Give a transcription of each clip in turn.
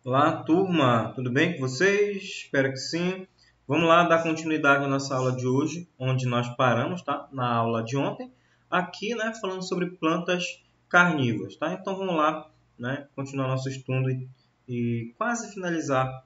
Olá, turma, tudo bem com vocês? Espero que sim. Vamos lá dar continuidade à nossa aula de hoje, onde nós paramos, tá? Na aula de ontem, aqui, né, falando sobre plantas carnívoras, tá? Então vamos lá, né, continuar nosso estudo e quase finalizar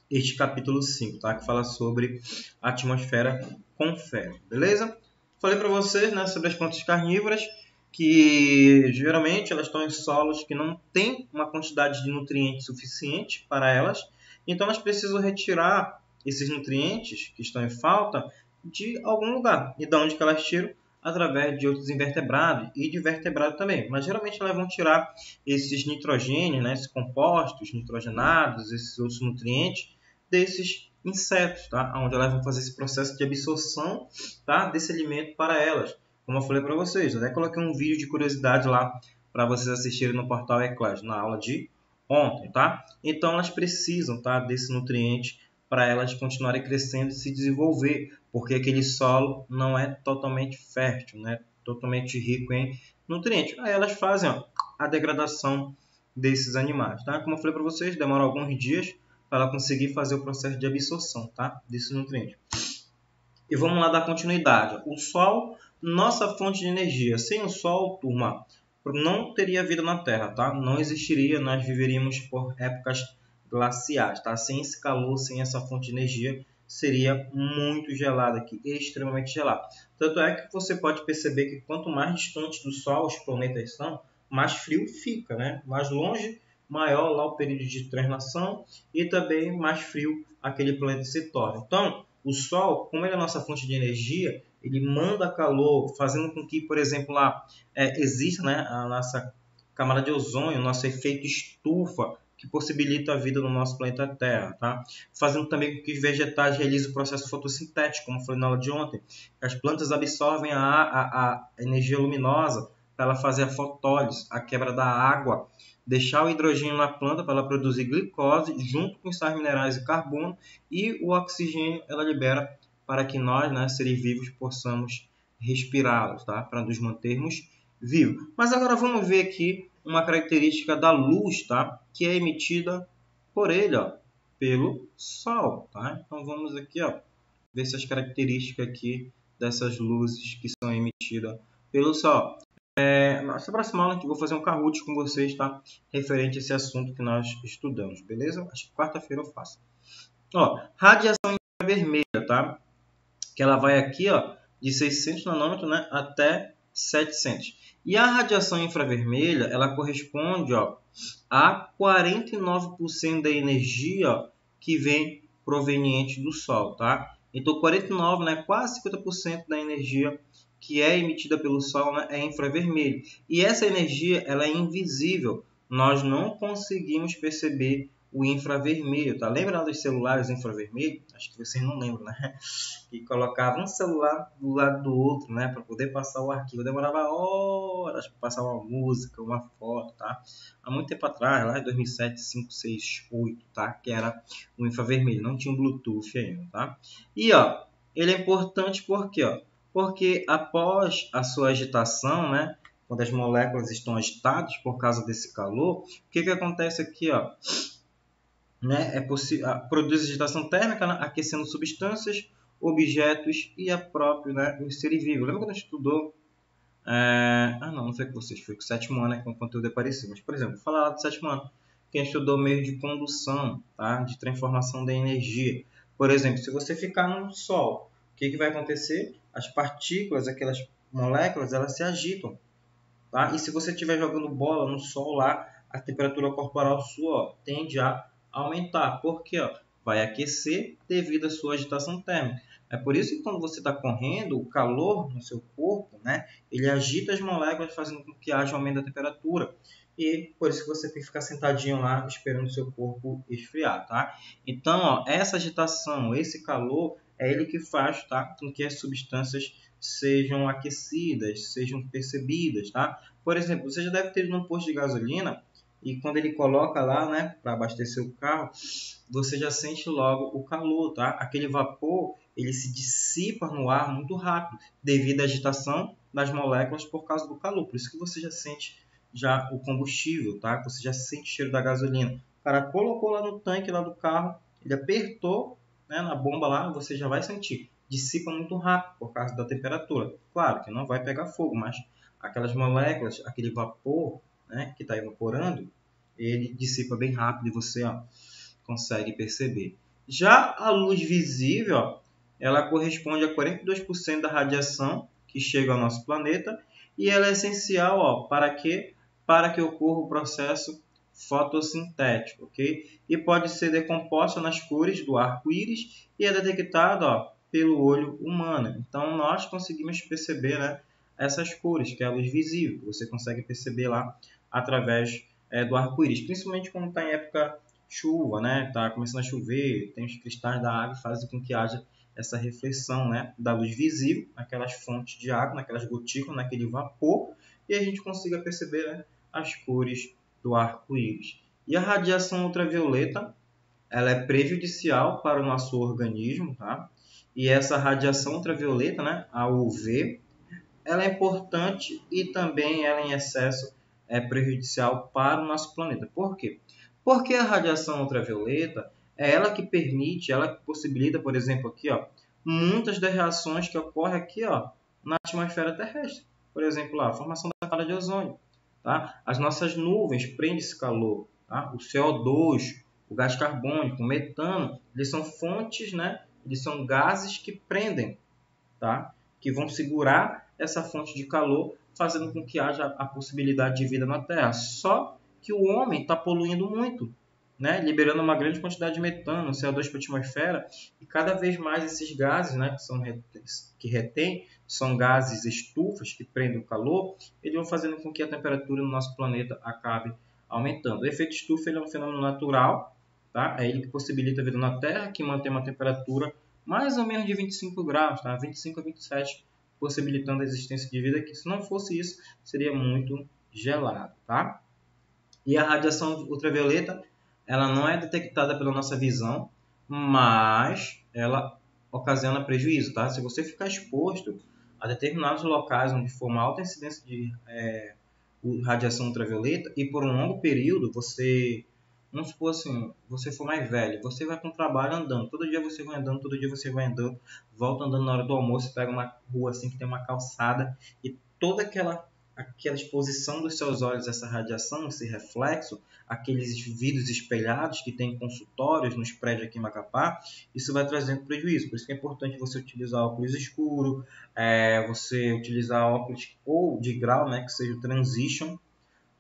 este capítulo 5, tá? Que fala sobre a atmosfera com ferro, beleza? Falei para vocês, né, sobre as plantas carnívoras, que geralmente elas estão em solos que não tem uma quantidade de nutrientes suficiente para elas, então elas precisam retirar esses nutrientes que estão em falta de algum lugar. E de onde que elas tiram? Através de outros invertebrados e de vertebrados também. Mas geralmente elas vão tirar esses nitrogênios, né, esses compostos nitrogenados, esses outros nutrientes desses insetos, tá? Onde elas vão fazer esse processo de absorção, tá? Desse alimento para elas. Como eu falei para vocês, eu até coloquei um vídeo de curiosidade lá para vocês assistirem no portal Eclass, na aula de ontem, tá? Então elas precisam, tá, desse nutriente para elas continuarem crescendo e se desenvolver, porque aquele solo não é totalmente fértil, né? Totalmente rico em nutrientes. Aí elas fazem, ó, a degradação desses animais, tá? Como eu falei para vocês, demora alguns dias para ela conseguir fazer o processo de absorção, tá, desses nutrientes. E vamos lá dar continuidade. O Sol, nossa fonte de energia. Sem o Sol, turma, não teria vida na Terra, tá? Não existiria, nós viveríamos por épocas glaciais, tá? Sem esse calor, sem essa fonte de energia, seria muito gelado aqui, extremamente gelado. Tanto é que você pode perceber que quanto mais distante do Sol os planetas são, mais frio fica, né? Mais longe, maior lá o período de translação e também mais frio aquele planeta se torna. Então, o Sol, como ele é a nossa fonte de energia, ele manda calor, fazendo com que, por exemplo, lá exista, né, a nossa camada de ozônio, nosso efeito estufa, que possibilita a vida no nosso planeta Terra, tá? Fazendo também com que os vegetais realizem o processo fotossintético, como foi na aula de ontem. As plantas absorvem a energia luminosa para ela fazer a fotólise, a quebra da água, deixar o hidrogênio na planta para ela produzir glicose junto com sais minerais e carbono, e o oxigênio ela libera para que nós, né, seres vivos, possamos respirá-los, tá? Para nos mantermos vivos. Mas agora vamos ver aqui uma característica da luz, tá? Que é emitida por ele, ó, pelo Sol, tá? Então vamos aqui, ó, ver essas características aqui dessas luzes que são emitidas pelo Sol. Nossa próxima aula eu vou fazer um Kahoot com vocês, tá? Referente a esse assunto que nós estudamos, beleza? Acho que quarta-feira eu faço. Ó, radiação infravermelha, tá? Que ela vai aqui, ó, de 600 nanômetros, né, até 700. E a radiação infravermelha, ela corresponde, ó, a 49% da energia, ó, que vem proveniente do Sol, tá? Então 49, né, quase 50% da energia que é emitida pelo Sol, né, é infravermelho. E essa energia, ela é invisível. Nós não conseguimos perceber o infravermelho, tá? Lembra dos celulares infravermelhos? Acho que vocês não lembram, né? E colocava um celular do lado do outro, né, para poder passar o arquivo. Demorava horas para passar uma música, uma foto, tá? Há muito tempo atrás, lá em 2007, 5, 6, 8, tá? Que era o infravermelho, não tinha o Bluetooth ainda, tá? E, ó, ele é importante porque, ó, porque após a sua agitação, né, quando as moléculas estão agitadas por causa desse calor, o que que acontece aqui, ó? Né, produz agitação térmica, né, aquecendo substâncias, objetos e a próprio, né, os seres vivos. Lembra quando a gente estudou? Não foi com vocês, foi com o sétimo ano, né, com o conteúdo é parecido. Mas, por exemplo, vou falar lá do sétimo ano, que a gente estudou meio de condução, tá, de transformação da energia. Por exemplo, se você ficar no Sol, o que vai acontecer? As partículas, aquelas moléculas, elas se agitam. Tá? E se você estiver jogando bola no Sol lá, a temperatura corporal sua, ó, tende a aumentar. Por quê? Ó? Vai aquecer devido à sua agitação térmica. É por isso que quando você está correndo, o calor no seu corpo, né, ele agita as moléculas, fazendo com que haja um aumento da temperatura. E por isso que você tem que ficar sentadinho lá, esperando o seu corpo esfriar, tá? Então, ó, essa agitação, esse calor, é ele que faz, tá, com que as substâncias sejam aquecidas, sejam percebidas, tá? Por exemplo, você já deve ter ido num posto de gasolina e quando ele coloca lá, né, para abastecer o carro, você já sente logo o calor, tá? Aquele vapor, ele se dissipa no ar muito rápido devido à agitação das moléculas por causa do calor. Por isso que você já sente já o combustível, tá? Você já sente o cheiro da gasolina. cara colocou lá no tanque lá do carro, ele apertou, né, na bomba lá, você já vai sentir. Dissipa muito rápido por causa da temperatura. Claro que não vai pegar fogo, mas aquelas moléculas, aquele vapor, né, que está evaporando, ele dissipa bem rápido e você consegue perceber. Já a luz visível, ela corresponde a 42% da radiação que chega ao nosso planeta e ela é essencial para quê? Para que ocorra o processo fotossintético, ok? E pode ser decomposta nas cores do arco-íris e é detectada pelo olho humano. Então, nós conseguimos perceber, né, essas cores, que é a luz visível, que você consegue perceber lá através do arco-íris, principalmente quando está em época chuva, né? Está começando a chover, tem os cristais da água que fazem com que haja essa reflexão, né, da luz visível naquelas fontes de água, naquelas gotículas, naquele vapor, e a gente consiga perceber, né, as cores do arco-íris. E a radiação ultravioleta, ela é prejudicial para o nosso organismo, tá? E essa radiação ultravioleta, né, a UV, ela é importante e também ela em excesso é prejudicial para o nosso planeta. Por quê? Porque a radiação ultravioleta é ela que permite, ela que possibilita, por exemplo, aqui, muitas das reações que ocorrem aqui, na atmosfera terrestre. Por exemplo, a formação da camada de ozônio, tá? As nossas nuvens prendem esse calor, tá? O CO2, o gás carbônico, o metano, eles são fontes, né? Eles são gases que prendem, tá? Que vão segurar essa fonte de calor, fazendo com que haja a possibilidade de vida na Terra. Só que o homem está poluindo muito, né? Liberando uma grande quantidade de metano, CO2 para a atmosfera, e cada vez mais esses gases, né, que retêm, são gases estufas que prendem o calor, eles vão fazendo com que a temperatura no nosso planeta acabe aumentando. O efeito estufa ele é um fenômeno natural, tá? É ele que possibilita a vida na Terra, que mantém uma temperatura mais ou menos de 25 graus, tá? 25 a 27, possibilitando a existência de vida, que se não fosse isso, seria muito gelado, tá? E a radiação ultravioleta, ela não é detectada pela nossa visão, mas ela ocasiona prejuízo, tá? Se você ficar exposto a determinados locais onde for uma alta incidência de radiação ultravioleta e por um longo período você, vamos supor assim, você for mais velho, você vai para o trabalho andando, todo dia você vai andando, todo dia você vai andando, volta andando na hora do almoço, pega uma rua assim que tem uma calçada e toda aquela exposição dos seus olhos a essa radiação, esse reflexo, aqueles vidros espelhados que tem em consultórios nos prédios aqui em Macapá, isso vai trazendo prejuízo. Por isso que é importante você utilizar óculos escuro, você utilizar óculos ou de grau, né, que seja o transition,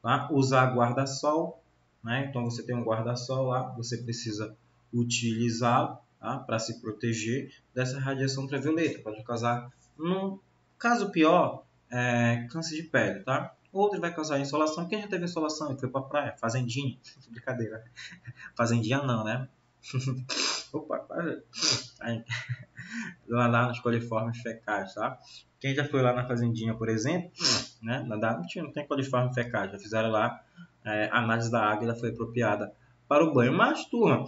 tá? Usar guarda-sol, né? Então você tem um guarda-sol lá, você precisa utilizá-lo, tá? Para se proteger dessa radiação ultravioleta. Pode causar, no caso pior, câncer de pele, tá? Outro vai causar insolação. Quem já teve insolação e foi para praia? Fazendinha. Brincadeira. Fazendinha não, né? Opa, quase. Lá nos coliformes fecais, tá? Quem já foi lá na fazendinha, por exemplo, né? Não tem coliformes fecais. Já fizeram lá a análise da água e ela foi apropriada para o banho. Mas, turma,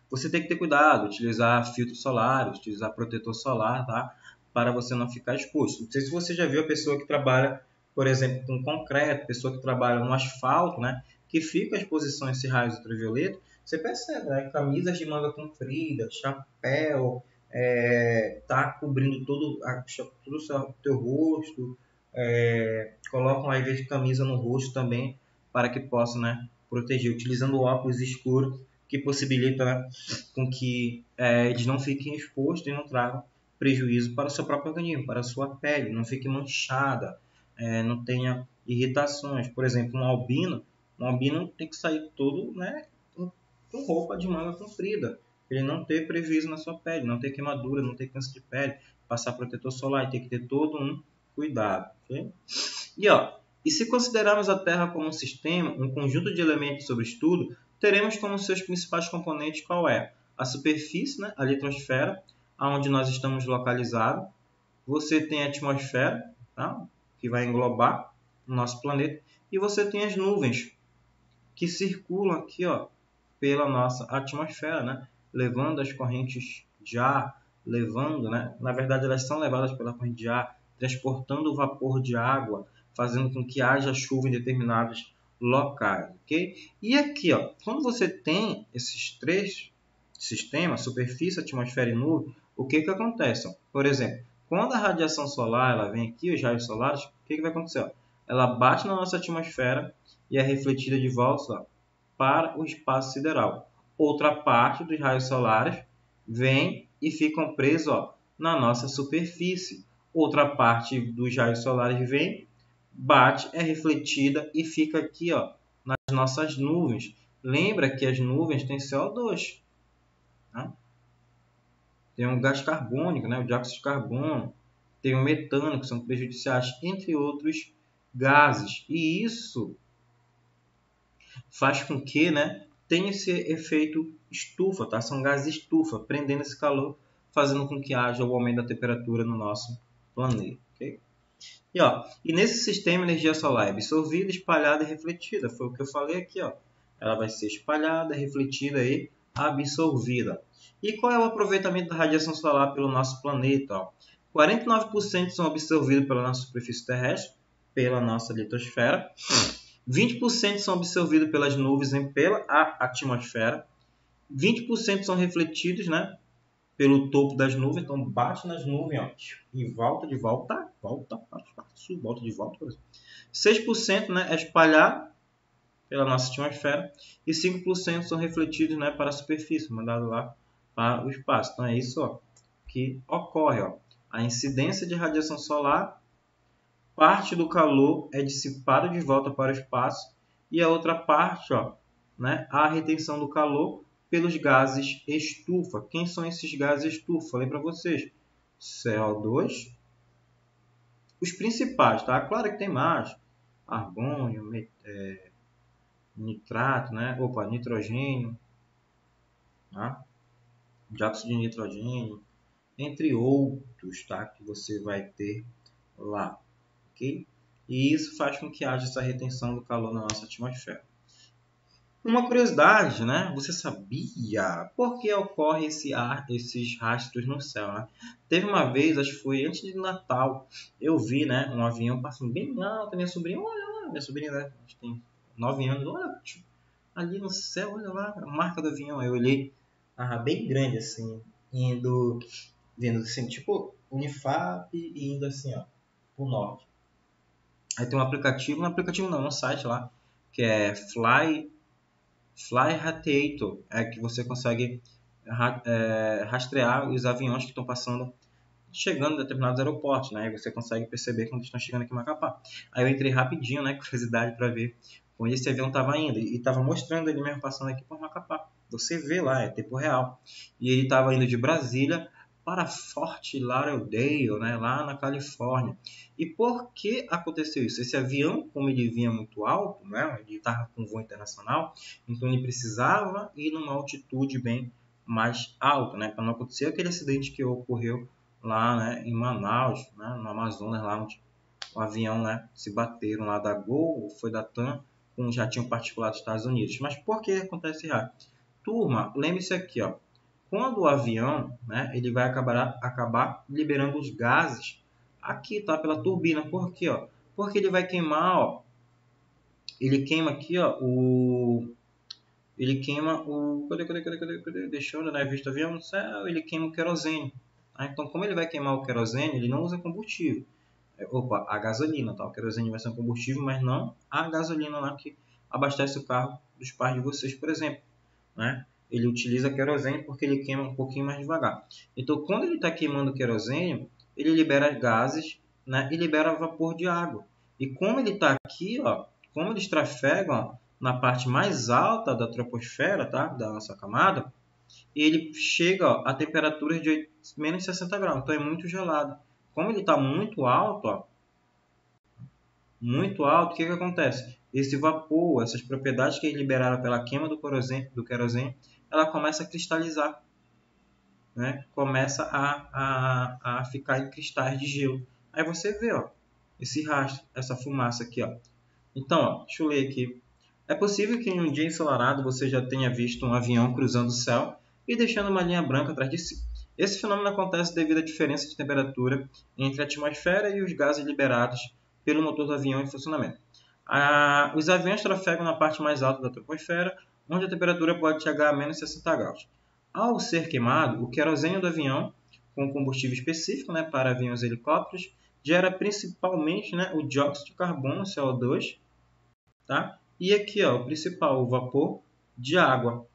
você tem que ter cuidado, utilizar filtro solar, utilizar protetor solar, tá? Para você não ficar exposto. Não sei se você já viu a pessoa que trabalha, por exemplo, com concreto, pessoa que trabalha no asfalto, né? Que fica a exposição a esses raios ultravioleta. Você percebe, né? Camisas de manga comprida, chapéu, tá cobrindo todo o teu rosto, colocam aí vezes camisa no rosto também para que possa, né, proteger, utilizando óculos escuros que possibilita, né, com que eles não fiquem expostos e não tragam prejuízo para o seu próprio organismo, para a sua pele, não fique manchada, não tenha irritações. Por exemplo, um albino tem que sair todo, né, com roupa de manga comprida, para ele não ter prejuízo na sua pele, não ter queimadura, não ter câncer de pele, passar protetor solar, tem que ter todo um cuidado. Okay? E se considerarmos a Terra como um sistema, um conjunto de elementos sob estudo, teremos como seus principais componentes qual é? A superfície, né, a litosfera, onde nós estamos localizados. Você tem a atmosfera, tá, que vai englobar o nosso planeta. E você tem as nuvens, que circulam aqui pela nossa atmosfera, né, levando as correntes de ar, né, na verdade elas são levadas pela corrente de ar, transportando o vapor de água, fazendo com que haja chuva em determinados locais, ok? E aqui, ó, quando você tem esses três sistemas, superfície, atmosfera e nuvem, o que que acontece? Ó? Por exemplo, quando a radiação solar ela vem aqui, os raios solares, o que que vai acontecer? Ó? Ela bate na nossa atmosfera e é refletida de volta, ó, para o espaço sideral. Outra parte dos raios solares vem e ficam presos, ó, na nossa superfície. Outra parte dos raios solares vem, bate, é refletida e fica aqui, ó, nas nossas nuvens. Lembra que as nuvens têm CO2, né? Tem o gás carbônico, né? O dióxido de carbono, tem o metano, que são prejudiciais, entre outros gases. E isso faz com que, né, tenha esse efeito estufa, tá? São gases estufa, prendendo esse calor, fazendo com que haja o aumento da temperatura no nosso planeta. Okay? E nesse sistema, a energia solar é absorvida, espalhada e refletida. Foi o que eu falei aqui. Ó. Ela vai ser espalhada, refletida e absorvida. E qual é o aproveitamento da radiação solar pelo nosso planeta? Ó? 49% são absorvidos pela nossa superfície terrestre, pela nossa litosfera. 20% são absorvidos pelas nuvens e pela atmosfera. 20% são refletidos, né, pelo topo das nuvens. Então, bate nas nuvens, ó, e volta de volta, volta de volta. 6%, né, é espalhado pela nossa atmosfera. E 5% são refletidos, né, para a superfície, mandado lá para o espaço. Então, é isso, ó, que ocorre. Ó. A incidência de radiação solar, parte do calor é dissipado de volta para o espaço e a outra parte, ó, né, a retenção do calor pelos gases estufa. Quem são esses gases estufa? Falei para vocês. CO2, os principais, tá? Claro que tem mais. Argônio, nitrato, né? Nitrogênio, tá? Dióxido de nitrogênio, entre outros, tá? Que você vai ter lá, ok? E isso faz com que haja essa retenção do calor na nossa atmosfera. Uma curiosidade, né? Você sabia por que ocorre esses rastros no céu, né? Teve uma vez, acho que foi antes de Natal, eu vi, né, um avião passando bem alto, minha sobrinha, olha lá, minha sobrinha, né, acho que tem 9 anos, olha, ali no céu, olha lá, a marca do avião. Eu olhei, bem grande assim, vindo assim, tipo Unifap e indo assim, ó, pro norte. Aí tem um aplicativo não, um site lá, que é Fly Radiator, é que você consegue rastrear os aviões que estão passando, chegando em determinados aeroportos, né? E você consegue perceber quando estão chegando aqui em Macapá. Aí eu entrei rapidinho, né, curiosidade para ver onde esse avião estava indo e estava mostrando ele mesmo passando aqui por Macapá. Você vê lá, é tempo real. E ele estava indo de Brasília para Fort Lauderdale, né, lá na Califórnia. E por que aconteceu isso? Esse avião, como ele vinha muito alto, né, ele estava com voo internacional, então ele precisava ir numa altitude bem mais alta, né, para não acontecer aquele acidente que ocorreu lá, né, em Manaus, né, no Amazonas, lá onde o avião, né, se bateram lá da Gol, ou foi da TAM, com um jatinho particular dos Estados Unidos. Mas por que acontece isso? Turma, lembre-se aqui, ó, quando o avião, né, ele vai acabar liberando os gases aqui, tá, pela turbina. Por quê? Ó? Porque ele vai queimar, ó, ele queima aqui, ó, ele queima o... Cadê? Deixa eu olhar, né, visto avião no céu, ele queima o querosene. Tá? Então, como ele vai queimar o querosene, ele não usa combustível. A gasolina, tá? O querosene vai ser um combustível, mas não a gasolina lá que abastece o carro dos pais de vocês, por exemplo, né? Ele utiliza querosene porque ele queima um pouquinho mais devagar. Então, quando ele está queimando o querosene, ele libera gases, né? E libera vapor de água. E como ele está aqui, ó, como eles trafegam, ó, na parte mais alta da troposfera, tá? Da nossa camada, ele chega, ó, a temperaturas de menos 60 graus. Então, é muito gelado. Como ele está muito alto, ó, o que acontece? Esse vapor, essas propriedades que é liberaram pela queima do querosene, ela começa a cristalizar, né? Começa a ficar em cristais de gelo. Aí você vê, ó, esse rastro, essa fumaça aqui, ó. Então, ó, deixa eu ler aqui. É possível que em um dia ensolarado você já tenha visto um avião cruzando o céu e deixando uma linha branca atrás de si. Esse fenômeno acontece devido à diferença de temperatura entre a atmosfera e os gases liberados pelo motor do avião em funcionamento. Os aviões trafegam na parte mais alta da troposfera, onde a temperatura pode chegar a menos 60 graus. Ao ser queimado, o querosênio do avião, com combustível específico, né, para aviões e helicópteros, gera principalmente, né, o dióxido de carbono, CO2, tá? E aqui, ó, o principal, o vapor de água.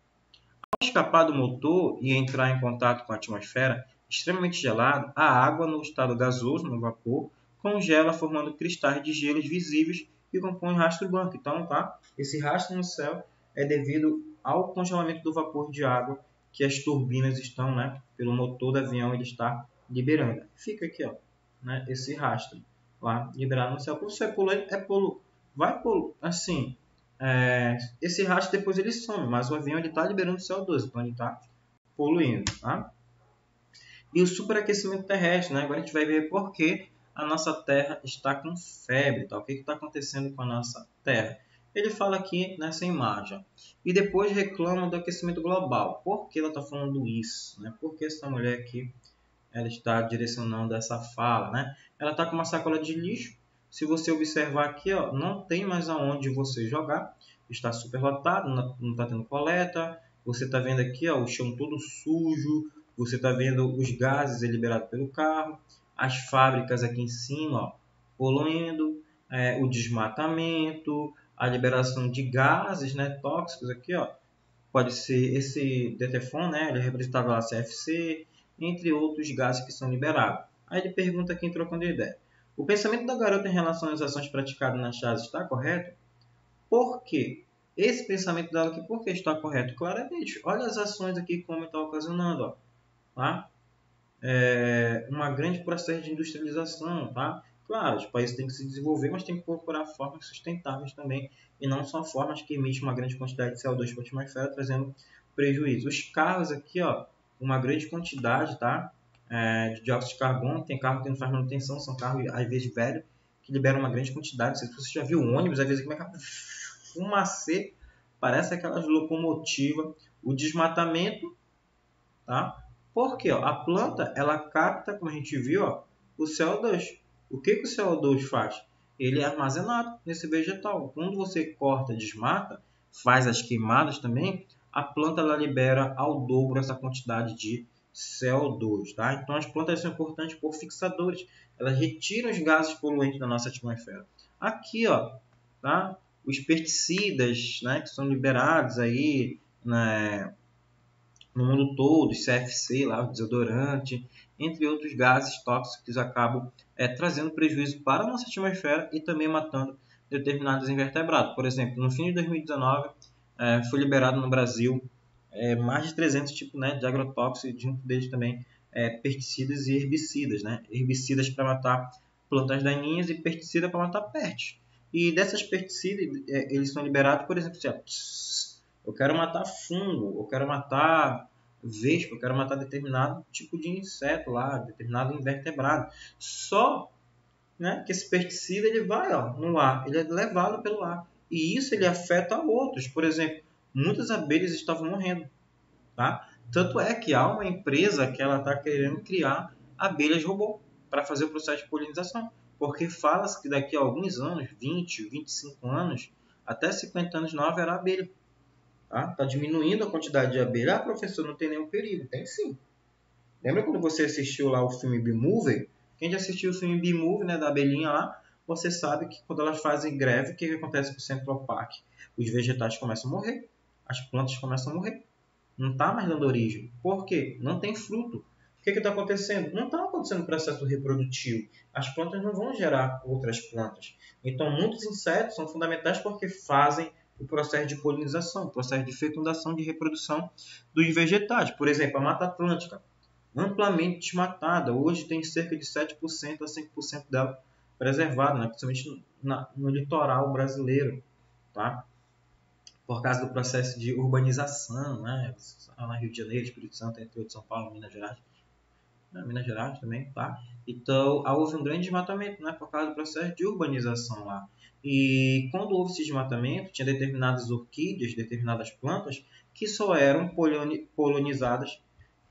Ao escapar do motor e entrar em contato com a atmosfera extremamente gelada, a água no estado gasoso, no vapor, congela formando cristais de gelos visíveis que compõem rastro branco. Então, tá? Esse rastro no céu é devido ao congelamento do vapor de água que as turbinas estão, né, pelo motor do avião, ele está liberando. Fica aqui, ó, né, esse rastro lá liberado no céu. Quando você pula, vai polo, assim, esse rastro depois ele some, mas o avião está liberando CO2, então ele está poluindo. Tá? E o superaquecimento terrestre, né? Agora a gente vai ver por que a nossa Terra está com febre. Tá? O que está acontecendo com a nossa Terra? Ele fala aqui nessa imagem. E depois reclama do aquecimento global. Por que ela está falando isso? Né? Por que essa mulher aqui ela está direcionando essa fala? Né? Ela está com uma sacola de lixo. Se você observar aqui, ó, não tem mais aonde você jogar. Está super lotado, não está tendo coleta. Você está vendo aqui, ó, o chão todo sujo. Você está vendo os gases liberados pelo carro. As fábricas aqui em cima, ó, poluindo. O desmatamento. A liberação de gases, né, tóxicos aqui, ó. Pode ser esse DTFON, né, ele representava lá CFC, entre outros gases que são liberados. Aí ele pergunta quem trocando ideia. O pensamento da garota em relação às ações praticadas na chave está correto? Por quê? Esse pensamento dela aqui, por que está correto? Claramente, olha as ações aqui como está ocasionando. Ó, tá? Uma grande processo de industrialização. Tá? Claro, os países têm que se desenvolver, mas têm que procurar formas sustentáveis também, e não só formas que emitem uma grande quantidade de CO2 para a atmosfera, trazendo prejuízo. Os carros aqui, ó, uma grande quantidade, tá? De dióxido de carbono. Tem carro que não faz manutenção, são carros, às vezes, velhos, que liberam uma grande quantidade. Não sei se você já viu ônibus, às vezes, como é que fumacê, parece aquelas locomotivas. O desmatamento, tá? Porque ó, a planta ela capta, como a gente viu, ó, o CO2. O que, que o CO2 faz? Ele é armazenado nesse vegetal. Quando você corta, desmata, faz as queimadas também, a planta ela libera ao dobro essa quantidade de CO2. Tá? Então as plantas são importantes por fixadores. Elas retiram os gases poluentes da nossa atmosfera. Aqui, ó, tá? Os pesticidas, né, que são liberados aí, né, no mundo todo, CFC, lá, o desodorante, entre outros gases tóxicos que acabam trazendo prejuízo para a nossa atmosfera e também matando determinados invertebrados. Por exemplo, no fim de 2019, foi liberado no Brasil mais de 300 tipos, né, de agrotóxicos, junto deles também pesticidas e herbicidas. Né? Herbicidas para matar plantas daninhas e pesticidas para matar peste. E dessas pesticidas, eles são liberados, por exemplo, eu quero matar fungo, eu quero matar vespa, eu quero matar determinado tipo de inseto lá, determinado invertebrado. Só, né, que esse pesticida ele vai, ó, no ar, ele é levado pelo ar. E isso ele afeta outros. Por exemplo, muitas abelhas estavam morrendo. Tá? Tanto é que há uma empresa que ela está querendo criar abelhas robô para fazer o processo de polinização. Porque fala-se que daqui a alguns anos, 20, 25 anos, até 50 anos não haverá abelha. Tá diminuindo a quantidade de abelha. Professor, não tem nenhum perigo. Tem sim. Lembra quando você assistiu lá o filme Bee-Movie? Quem já assistiu o filme Bee-Movie, né, da abelhinha lá, você sabe que quando elas fazem greve, o que acontece com o Central Park? Os vegetais começam a morrer. As plantas começam a morrer. Não está mais dando origem. Por quê? Não tem fruto. O que está acontecendo? Não está acontecendo processo reprodutivo. As plantas não vão gerar outras plantas. Então, muitos insetos são fundamentais porque fazem o processo de polinização, o processo de fecundação, de reprodução dos vegetais. Por exemplo, a Mata Atlântica, amplamente desmatada. Hoje tem cerca de 7% a 5% dela preservada, né? Principalmente no litoral brasileiro. Tá? Por causa do processo de urbanização, né? Lá no Rio de Janeiro, Espírito Santo, entre outros, São Paulo, Minas Gerais. Minas Gerais também, tá? Então, houve um grande desmatamento, né? Por causa do processo de urbanização lá. E quando houve esse desmatamento, tinha determinadas orquídeas, determinadas plantas, que só eram polinizadas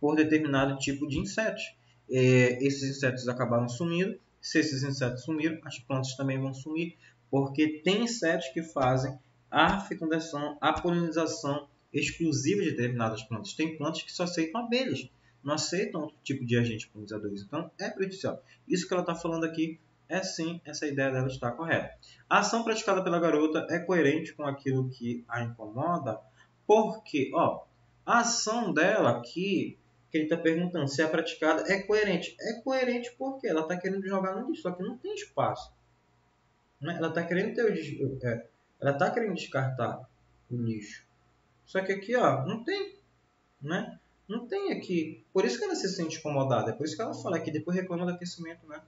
por determinado tipo de insetos. Esses insetos acabaram sumindo. Se esses insetos sumiram, as plantas também vão sumir. porque tem insetos que fazem a fecundação, a polinização exclusiva de determinadas plantas. Tem plantas que só aceitam abelhas, não aceitam outro tipo de agentes polinizadores. Então, é prejudicial. Isso que ela está falando aqui é sim, essa ideia dela está correta. A ação praticada pela garota é coerente com aquilo que a incomoda, porque, a ação dela aqui, que ele está perguntando se é praticada, é coerente. É coerente porque ela está querendo jogar no lixo, só que não tem espaço. Né? Ela está querendo ela está querendo descartar o lixo. Só que aqui, não tem, né? Não tem aqui. Por isso que ela se sente incomodada. É por isso que ela fala que depois reclama do aquecimento, né?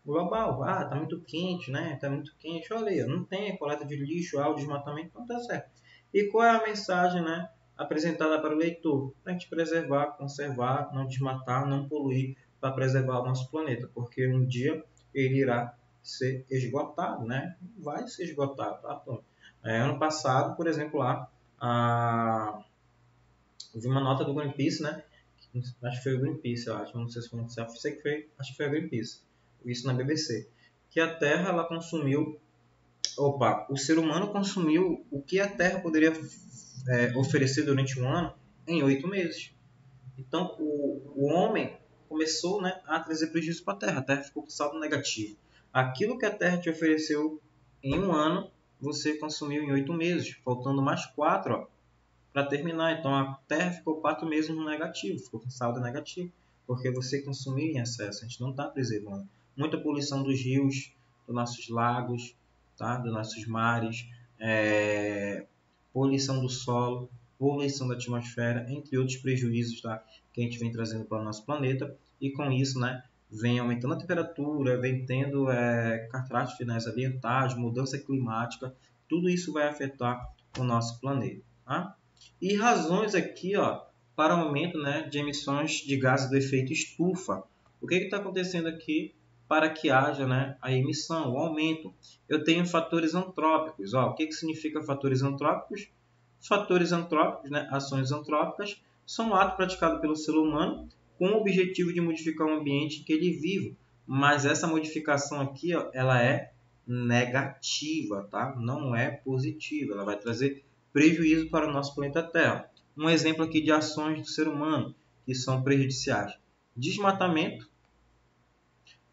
Global. Tá muito quente, né? Tá muito quente. Olha aí, não tem coleta de lixo, o desmatamento, não tá certo. E qual é a mensagem, né? Apresentada para o leitor? Para a gente preservar, conservar, não desmatar, não poluir, para preservar o nosso planeta. Porque um dia ele irá ser esgotado, né? Vai ser esgotado, tá? Então, ano passado, por exemplo, lá, eu vi uma nota do Greenpeace, né? Acho que foi o Greenpeace, eu acho. Não sei se foi, acho que foi a Greenpeace. Isso na BBC. Que a Terra, ela consumiu... o ser humano consumiu o que a Terra poderia oferecer durante um ano em 8 meses. Então, o homem começou, né, a trazer prejuízo para a Terra. A Terra ficou com saldo negativo. Aquilo que a Terra te ofereceu em um ano, você consumiu em 8 meses, faltando mais 4 para terminar. Então, a Terra ficou 4 meses no negativo, ficou com saldo negativo, porque você consumiu em excesso. A gente não está preservando. Muita poluição dos rios, dos nossos lagos, tá? Dos nossos mares, poluição do solo, poluição da atmosfera, entre outros prejuízos, tá? Que a gente vem trazendo para o nosso planeta. E com isso, né, vem aumentando a temperatura, vem tendo catástrofes ambientais, mudança climática. Tudo isso vai afetar o nosso planeta. Tá? E razões aqui, para o aumento, né, de emissões de gases do efeito estufa. O que está acontecendo aqui para que haja, né, a emissão, o aumento? Eu tenho fatores antrópicos. O que significa fatores antrópicos? Fatores antrópicos, né, ações antrópicas, são um ato praticado pelo ser humano com o objetivo de modificar o ambiente em que ele vive. Mas essa modificação aqui, ela é negativa, tá? Não é positiva. Ela vai trazer prejuízo para o nosso planeta Terra. Um exemplo aqui de ações do ser humano que são prejudiciais. Desmatamento.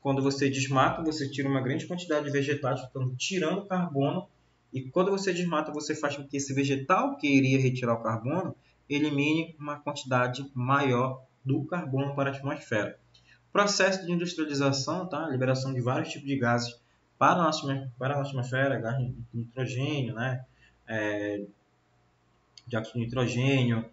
Quando você desmata, você tira uma grande quantidade de vegetais, tirando carbono. E quando você desmata, você faz com que esse vegetal que iria retirar o carbono elimine uma quantidade maior do carbono para a atmosfera. Processo de industrialização, tá? Liberação de vários tipos de gases para a atmosfera, gás de nitrogênio, né? Dióxido de nitrogênio,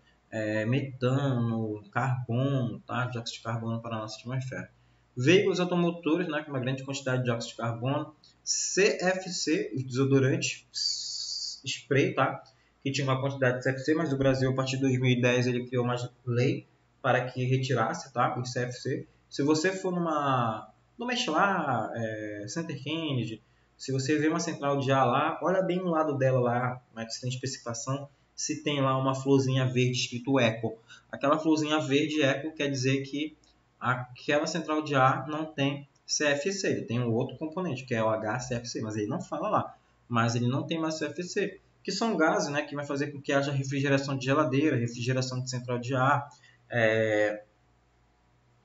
metano, carbono, tá? Dióxido de carbono para a nossa atmosfera. Veículos automotores, né, com uma grande quantidade de dióxido de carbono. CFC, os desodorantes spray, tá? Que tinha uma quantidade de CFC, mas o Brasil, a partir de 2010, ele criou uma lei para que retirasse, tá, os CFC. Se você for no Michelin, Center Kennedy, se você vê uma central de ar lá, olha bem no lado dela lá, né, se tem especificação, se tem lá uma florzinha verde escrito Eco. Aquela florzinha verde Eco quer dizer que aquela central de ar não tem CFC, ele tem um outro componente, que é o HCFC, mas ele não fala lá. Mas ele não tem mais CFC, que são gases, né, que vai fazer com que haja refrigeração de geladeira, refrigeração de central de ar,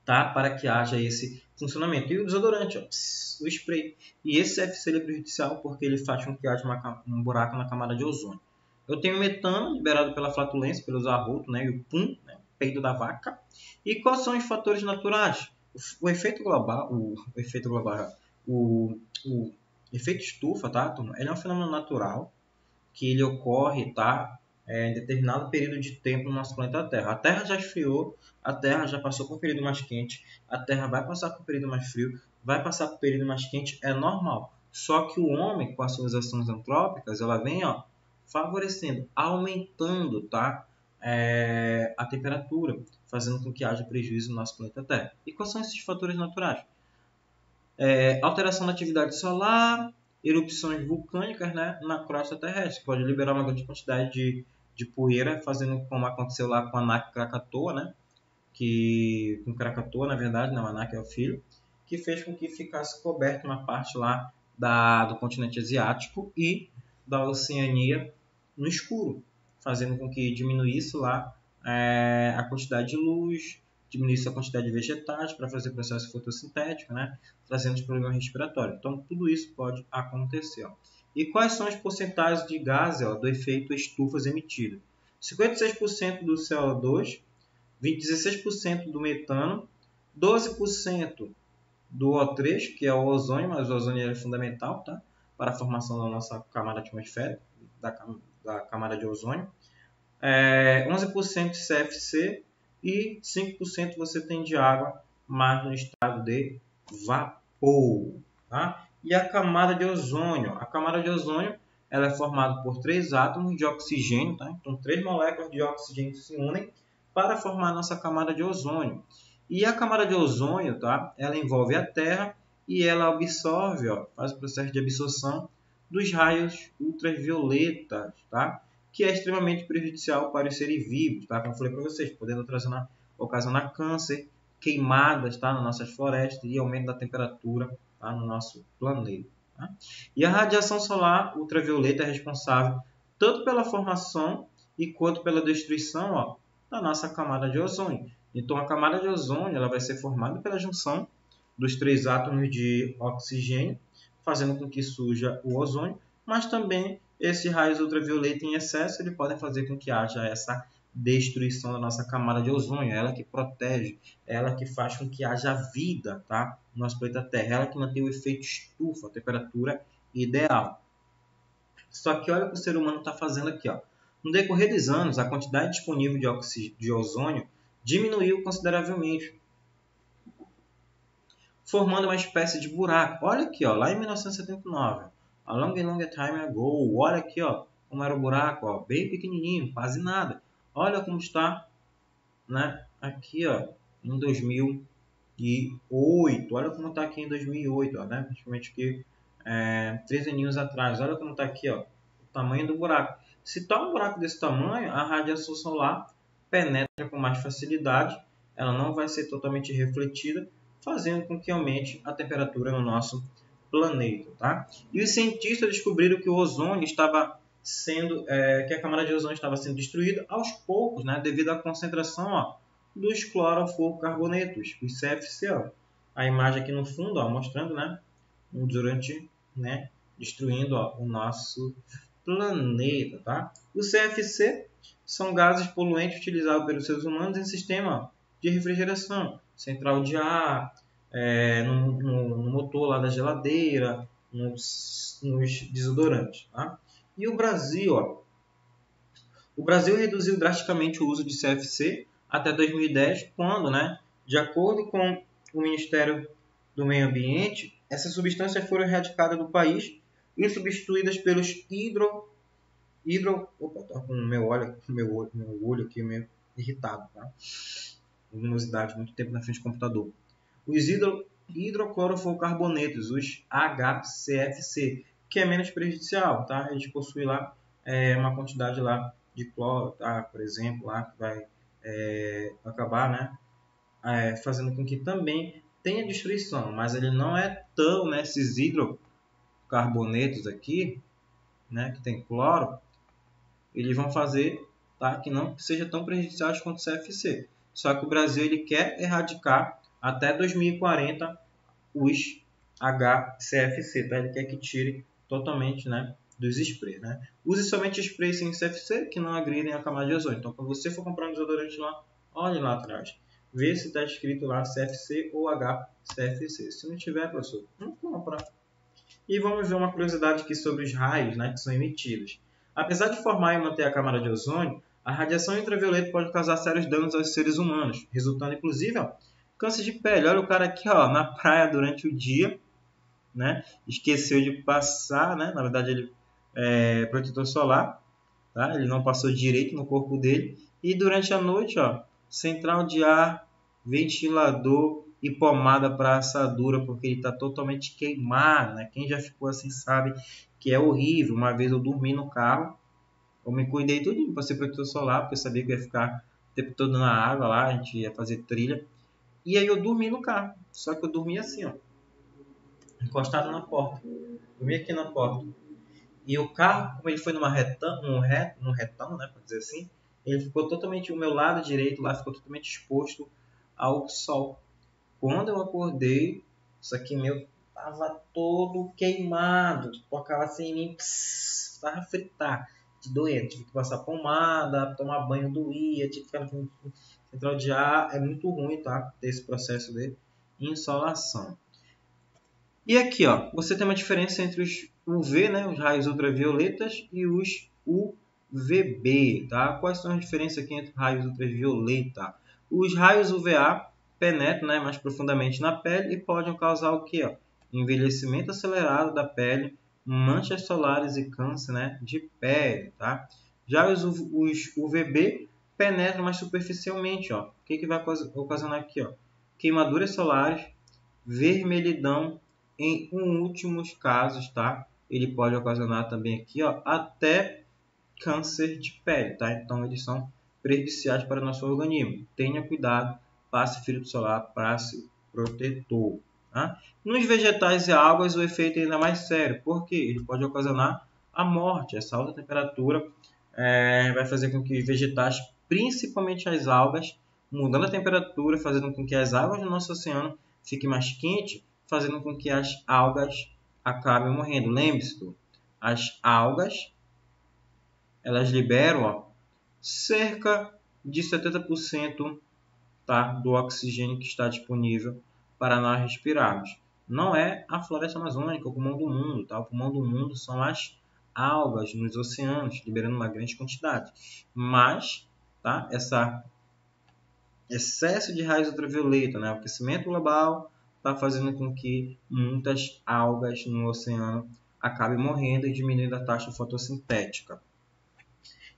tá, para que haja esse funcionamento. E o desodorante, o spray. E esse CFC é prejudicial porque ele faz com que haja um buraco na camada de ozônio. Eu tenho metano liberado pela flatulência, pelos arrotos, né, e o pum, né, peido da vaca. E quais são os fatores naturais? O efeito global, o efeito estufa, tá? Ele é um fenômeno natural que ele ocorre, tá, em determinado período de tempo no nosso planeta Terra. A Terra já esfriou, a Terra já passou por um período mais quente, a Terra vai passar por um período mais frio, vai passar por um período mais quente, é normal. Só que o homem, com as suas ações antrópicas, ela vem, favorecendo, aumentando, tá, a temperatura, fazendo com que haja prejuízo no nosso planeta Terra. E quais são esses fatores naturais? Alteração da atividade solar, erupções vulcânicas, né, na crosta terrestre, que pode liberar uma grande quantidade de poeira, fazendo como aconteceu lá com a Anak Krakatoa, né, com Krakatoa, na verdade, não, Anak é o filho, que fez com que ficasse coberto uma parte lá do continente asiático e da Oceania no escuro, fazendo com que diminuísse lá a quantidade de luz, diminuísse a quantidade de vegetais para fazer processo fotossintético, né? Trazendo os problemas respiratórios. Então, tudo isso pode acontecer. Ó. E quais são as porcentagens de gases do efeito estufas emitido? 56% do CO2, 16% do metano, 12% do O3, que é o ozônio, mas o ozônio é fundamental, tá? Para a formação da nossa camada atmosférica, da camada de ozônio. 11% de CFC e 5% você tem de água, mas no estado de vapor. Tá? E a camada de ozônio? A camada de ozônio ela é formada por 3 átomos de oxigênio, tá? Então 3 moléculas de oxigênio se unem para formar a nossa camada de ozônio. E a camada de ozônio, tá? Ela envolve a Terra e ela absorve, faz o processo de absorção dos raios ultravioletas, tá? Que é extremamente prejudicial para os seres vivos, tá? Como eu falei para vocês, podendo ocasionar câncer, queimadas, tá? Nas nossas florestas e aumento da temperatura, tá? No nosso planeta. Tá? E a radiação solar ultravioleta é responsável tanto pela formação e quanto pela destruição, da nossa camada de ozônio. Então, a camada de ozônio ela vai ser formada pela junção dos 3 átomos de oxigênio, fazendo com que surja o ozônio, mas também esses raios ultravioleta em excesso ele podem fazer com que haja essa destruição da nossa camada de ozônio. É ela que protege, é ela que faz com que haja vida, tá? No nosso planeta Terra, é ela que mantém o efeito estufa, a temperatura ideal. Só que olha o que o ser humano está fazendo aqui. Ó. No decorrer dos anos, a quantidade disponível de ozônio diminuiu consideravelmente, formando uma espécie de buraco. Olha aqui, ó, lá em 1979, a long time ago, olha aqui, ó, como era o buraco, ó, bem pequenininho, quase nada. Olha como está, né, aqui, ó, em 2008. Olha como está aqui em 2008, ó, né, praticamente que 3 aninhos atrás. Olha como está aqui, ó, o tamanho do buraco. Se está um buraco desse tamanho, a radiação solar penetra com mais facilidade, ela não vai ser totalmente refletida, fazendo com que aumente a temperatura no nosso planeta, tá? E os cientistas descobriram que o ozônio estava que a camada de ozônio estava sendo destruída aos poucos, né, devido à concentração, dos clorofluorocarbonetos, os CFC. A imagem aqui no fundo, mostrando, né, durante, né, destruindo o nosso planeta, tá? Os CFC são gases poluentes utilizados pelos seres humanos em sistema de refrigeração, central de ar, no motor lá da geladeira, nos desodorantes, tá? E o Brasil, o Brasil reduziu drasticamente o uso de CFC até 2010, quando, né, de acordo com o Ministério do Meio Ambiente, essas substâncias foram erradicadas do país e substituídas pelos Opa, tá com meu olho aqui meio irritado, tá? Luminosidade, muito tempo na frente do computador. Os hidroclorofluorocarbonetos, os HCFC, que é menos prejudicial, tá? Eles possuem lá uma quantidade lá de cloro, tá? Por exemplo, lá que vai acabar, né? Fazendo com que também tenha destruição, mas ele não é tão, né? Esses hidrocarbonetos aqui, né? Que tem cloro, eles vão fazer, tá? Que não seja tão prejudiciais quanto o CFC. Só que o Brasil ele quer erradicar até 2040 os HCFC, tá? Ele quer que tire totalmente, né, dos sprays, né? Use somente sprays sem CFC que não agridem a camada de ozônio. Então, quando você for comprar um desodorante lá, olhe lá atrás. Vê se está escrito lá CFC ou HCFC. Se não tiver, professor, não compra. E vamos ver uma curiosidade aqui sobre os raios, né, que são emitidos. Apesar de formar e manter a camada de ozônio, a radiação ultravioleta pode causar sérios danos aos seres humanos, resultando inclusive câncer de pele. Olha o cara aqui na praia durante o dia, né, esqueceu de passar, né, na verdade ele protetor solar, tá? Ele não passou direito no corpo dele e durante a noite, central de ar, ventilador e pomada para assadura, porque ele está totalmente queimado, né? Quem já ficou assim sabe que é horrível. Uma vez eu dormi no carro, eu me cuidei tudo para ser protetor solar, porque eu sabia que eu ia ficar o tempo todo na água lá, a gente ia fazer trilha. E aí eu dormi no carro, só que eu dormi assim, encostado na porta. Dormi aqui na porta. E o carro, como ele foi num retão, né, para dizer assim, ele ficou totalmente, o meu lado direito lá ficou totalmente exposto ao sol. Quando eu acordei, isso aqui meu tava todo queimado, tocava assim em mim, tava fritar, de doer, tive que passar pomada, tomar banho doía, tive que ficar no central de ar, é muito ruim, tá, ter esse processo de insolação. E aqui, ó, você tem uma diferença entre os UV, né, os raios ultravioletas, e os UVB, tá? Quais são as diferenças aqui entre raios ultravioleta? Os raios UVA penetram, né, mais profundamente na pele e podem causar o quê? Ó? Envelhecimento acelerado da pele, manchas solares e câncer, né, de pele, tá? Já os UVB penetram mais superficialmente, ó. O que vai ocasionar aqui, ó? Queimaduras solares, vermelhidão, em últimos casos, tá? Ele pode ocasionar também aqui, ó, até câncer de pele, tá? Então eles são prejudiciais para o nosso organismo. Tenha cuidado, passe filtro solar, passe protetor, tá? Nos vegetais e algas o efeito é ainda mais sério, porque ele pode ocasionar a morte. Essa alta temperatura vai fazer com que os vegetais, principalmente as algas, mudando a temperatura, fazendo com que as águas do nosso oceano fiquem mais quentes, fazendo com que as algas acabem morrendo. Lembre-se, as algas elas liberam, ó, cerca de 70%, tá, do oxigênio que está disponível para nós respirarmos. Não é a floresta amazônica, o pulmão do mundo. Tá? O pulmão do mundo são as algas nos oceanos, liberando uma grande quantidade. Mas, tá, esse excesso de raios ultravioleta, né, o aquecimento global, está fazendo com que muitas algas no oceano acabem morrendo e diminuindo a taxa fotossintética.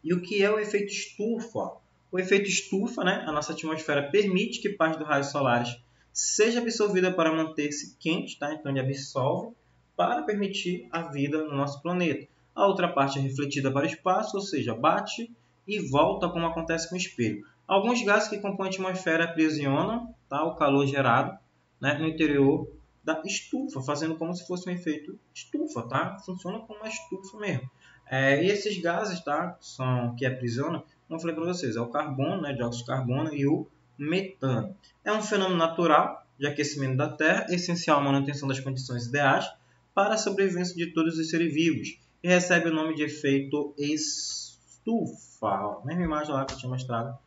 E o que é o efeito estufa? O efeito estufa, né, a nossa atmosfera permite que parte dos raios solares seja absorvida para manter-se quente, tá? Então ele absorve para permitir a vida no nosso planeta. A outra parte é refletida para o espaço, ou seja, bate e volta como acontece com o espelho. Alguns gases que compõem a atmosfera aprisionam, tá, o calor gerado, né, no interior da estufa, fazendo como se fosse um efeito estufa, tá? Funciona como uma estufa mesmo. E esses gases, tá, que aprisionam, como eu falei para vocês, é o carbono, né, dióxido de carbono e o metano. É um fenômeno natural de aquecimento da Terra, essencial à manutenção das condições ideais para a sobrevivência de todos os seres vivos e recebe o nome de efeito estufa. Mesma imagem lá que eu tinha mostrado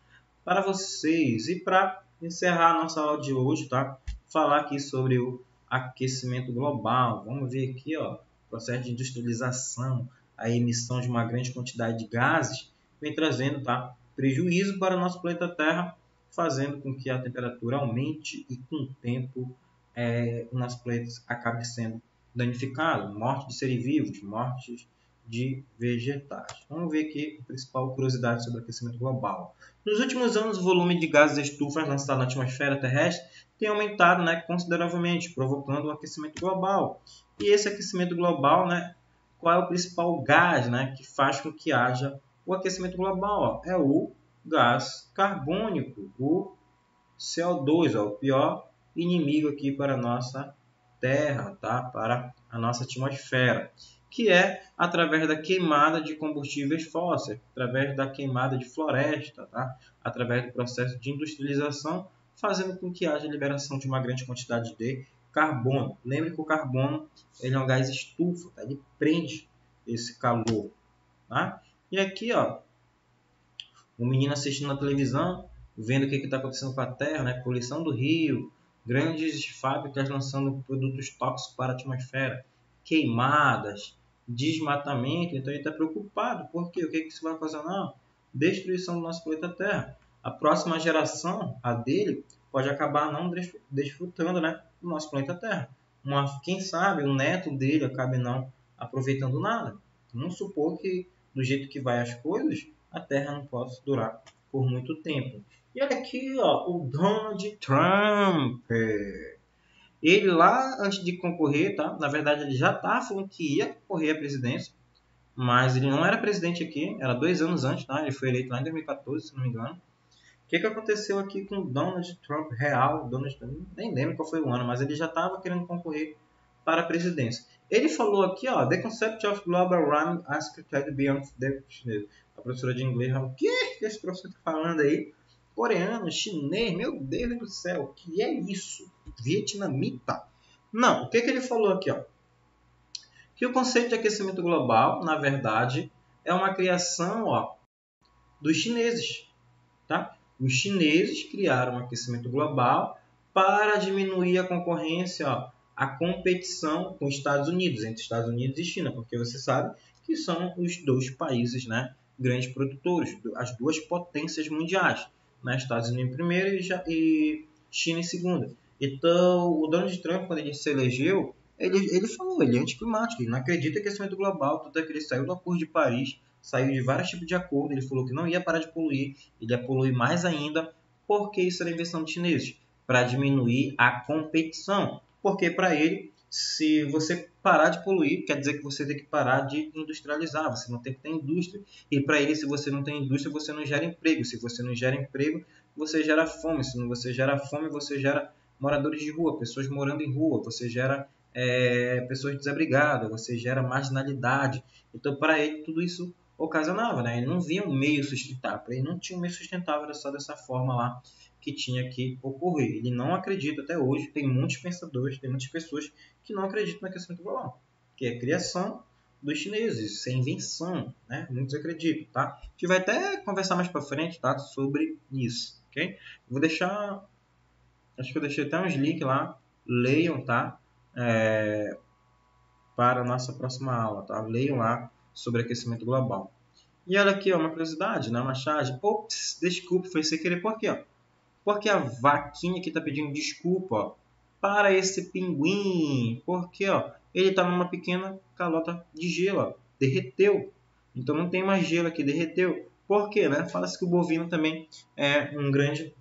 para vocês. E para encerrar a nossa aula de hoje, tá, falar aqui sobre o aquecimento global. Vamos ver aqui, ó, o processo de industrialização, a emissão de uma grande quantidade de gases, vem trazendo, tá, prejuízo para o nosso planeta Terra, fazendo com que a temperatura aumente e, com o tempo, o nosso planeta acabe sendo danificado. Morte de seres vivos, mortes de vegetais. Vamos ver aqui a principal curiosidade sobre o aquecimento global. Nos últimos anos, o volume de gases de estufa lançado na atmosfera terrestre tem aumentado, né, consideravelmente, provocando um aquecimento global. E esse aquecimento global, né, qual é o principal gás, né, que faz com que haja o aquecimento global? Ó? É o gás carbônico, o CO2, ó, o pior inimigo aqui para a nossa Terra, tá? Para a nossa atmosfera, que é através da queimada de combustíveis fósseis, através da queimada de floresta, tá? Através do processo de industrialização, fazendo com que haja liberação de uma grande quantidade de carbono. Lembre que o carbono ele é um gás estufa, tá? Ele prende esse calor. Tá? E aqui, ó, o menino assistindo na televisão, vendo o que está acontecendo com a Terra, né? Poluição do rio, grandes fábricas lançando produtos tóxicos para a atmosfera, queimadas, desmatamento. Então ele está preocupado, porque o que isso vai ocasionar? Destruição do nosso planeta Terra. A próxima geração, a dele, pode acabar não desfrutando, né, do nosso planeta Terra. Quem sabe o neto dele acabe não aproveitando nada. Vamos supor que, do jeito que vai as coisas, a Terra não possa durar por muito tempo. E olha aqui, ó, o Donald Trump. Ele lá, antes de concorrer, tá? Na verdade, ele já estava falando que ia concorrer à presidência, mas ele não era presidente aqui, era 2 anos antes, tá? Ele foi eleito lá em 2014, se não me engano. O que aconteceu aqui com o Donald Trump real? Donald Trump, nem lembro qual foi o ano, mas ele já estava querendo concorrer para a presidência. Ele falou aqui, ó, the concept of global warming as created beyond the chinês. A professora de inglês, o que esse professor está falando aí? Coreano, chinês, meu Deus do céu, o que é isso? Vietnamita? Não, o que ele falou aqui, ó? Que o conceito de aquecimento global, na verdade, é uma criação, ó, dos chineses, tá? Os chineses criaram o aquecimento global para diminuir a concorrência, ó, a competição com os Estados Unidos, entre Estados Unidos e China, porque você sabe que são os dois países, né, grandes produtores, as duas potências mundiais, né, Estados Unidos em primeiro e China em segundo. Então, o Donald Trump, quando ele se elegeu, ele falou, ele é anticlimático, ele não acredita em aquecimento global, tanto é que ele saiu do Acordo de Paris, saiu de vários tipos de acordo, ele falou que não ia parar de poluir, ele ia poluir mais ainda, porque isso era invenção dos chineses, para diminuir a competição. Porque para ele, se você parar de poluir, quer dizer que você tem que parar de industrializar, você não tem que ter indústria. E para ele, se você não tem indústria, você não gera emprego. Se você não gera emprego, você gera fome. Se não você gera fome, você gera moradores de rua, pessoas morando em rua, você gera pessoas desabrigadas, você gera marginalidade. Então, para ele, tudo isso ocasionava, né? Ele não via um meio sustentável, ele não tinha um meio sustentável, era só dessa forma lá que tinha que ocorrer. Ele não acredita até hoje, tem muitos pensadores, tem muitas pessoas que não acreditam na aquecimento global, que é a criação dos chineses, isso é invenção, né? Muitos acreditam, tá? A gente vai até conversar mais para frente, tá? Sobre isso, ok? Vou deixar, acho que eu deixei até uns links lá, leiam, tá? Para a nossa próxima aula, tá? Leiam lá sobre aquecimento global. E olha aqui, ó, uma curiosidade, né? Uma charge. Ops, desculpa, foi sem querer. Por quê? Ó? Porque a vaquinha aqui está pedindo desculpa, ó, para esse pinguim. Porque ó, ele está numa pequena calota de gelo, ó, derreteu. Então não tem mais gelo aqui, derreteu. Por quê? Né? Fala-se que o bovino também é um grande,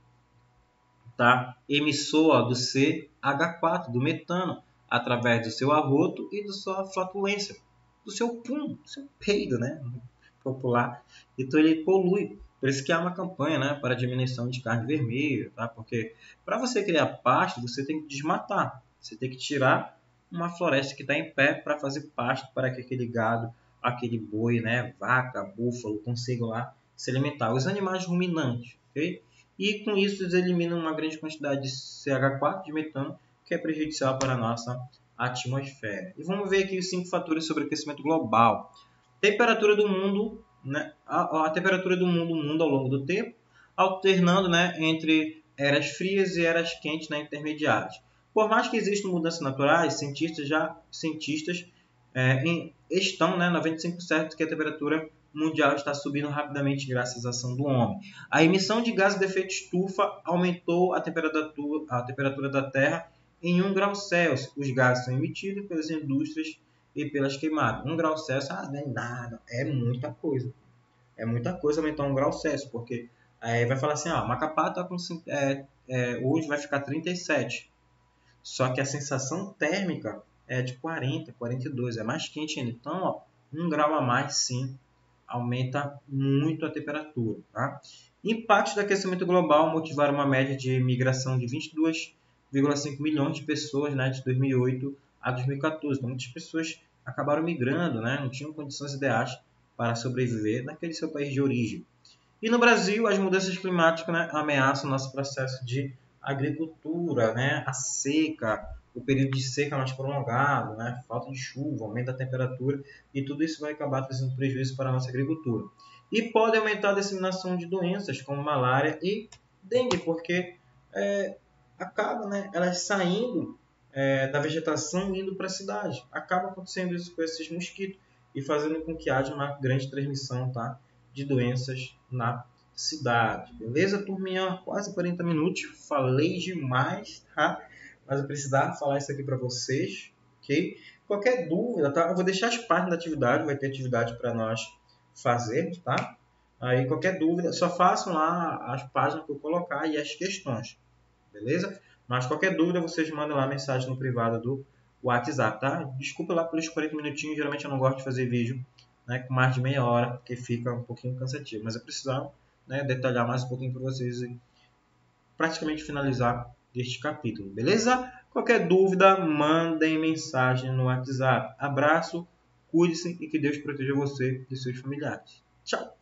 tá, emissor, ó, do CH4, do metano, através do seu arroto e da sua flatulência, do seu pum, do seu peido, né? Popular. Então ele polui. Por isso que há uma campanha, né, para diminuição de carne vermelha, tá? Porque para você criar pasto, você tem que desmatar. Você tem que tirar uma floresta que está em pé para fazer pasto para que aquele gado, aquele boi, né, vaca, búfalo, consiga lá se alimentar. Os animais ruminantes, ok? E com isso eles eliminam uma grande quantidade de CH4, de metano, que é prejudicial para a nossa atmosfera. E vamos ver aqui os 5 fatores sobre aquecimento global. Temperatura do mundo, né? A temperatura do mundo muda ao longo do tempo, alternando, né, entre eras frias e eras quentes, né, intermediárias. Por mais que existam mudanças naturais, cientistas estão, né, 95% que a temperatura mundial está subindo rapidamente graças à ação do homem. A emissão de gases de efeito estufa aumentou a temperatura da Terra em 1 grau Celsius. Os gases são emitidos pelas indústrias e pelas queimadas. 1 grau Celsius não é nada, é muita coisa. É muita coisa aumentar 1 grau Celsius, porque aí vai falar assim, ó, Macapá tá com, hoje vai ficar 37. Só que a sensação térmica é de 40, 42, é mais quente ainda. Então, ó, 1 grau a mais, sim, aumenta muito a temperatura. Tá? Impactos do aquecimento global motivaram uma média de migração de 22,5 milhões de pessoas, né, de 2008 a 2014. Então, muitas pessoas acabaram migrando, né, não tinham condições ideais para sobreviver naquele seu país de origem. E no Brasil, as mudanças climáticas, né, ameaçam o nosso processo de agricultura, né, a seca, o período de seca mais prolongado, né, falta de chuva, aumento da temperatura, e tudo isso vai acabar trazendo prejuízo para a nossa agricultura. E pode aumentar a disseminação de doenças como malária e dengue, porque acaba, né, elas saindo da vegetação e indo para a cidade. Acaba acontecendo isso com esses mosquitos e fazendo com que haja uma grande transmissão, tá, de doenças na cidade. Beleza, turminha? Quase 40 minutos. Falei demais, tá? Mas eu precisava falar isso aqui para vocês, ok? Qualquer dúvida, tá? Eu vou deixar as páginas da atividade, vai ter atividade para nós fazermos, tá? Aí qualquer dúvida, só façam lá as páginas que eu colocar e as questões, beleza? Mas qualquer dúvida, vocês mandam lá mensagem no privado do WhatsApp, tá? Desculpa lá pelos 40 minutinhos, geralmente eu não gosto de fazer vídeo, né, com mais de meia hora, porque fica um pouquinho cansativo. Mas eu precisava, né, detalhar mais um pouquinho para vocês e praticamente finalizar este capítulo, beleza? Qualquer dúvida, mandem mensagem no WhatsApp. Abraço, cuide-se e que Deus proteja você e seus familiares. Tchau!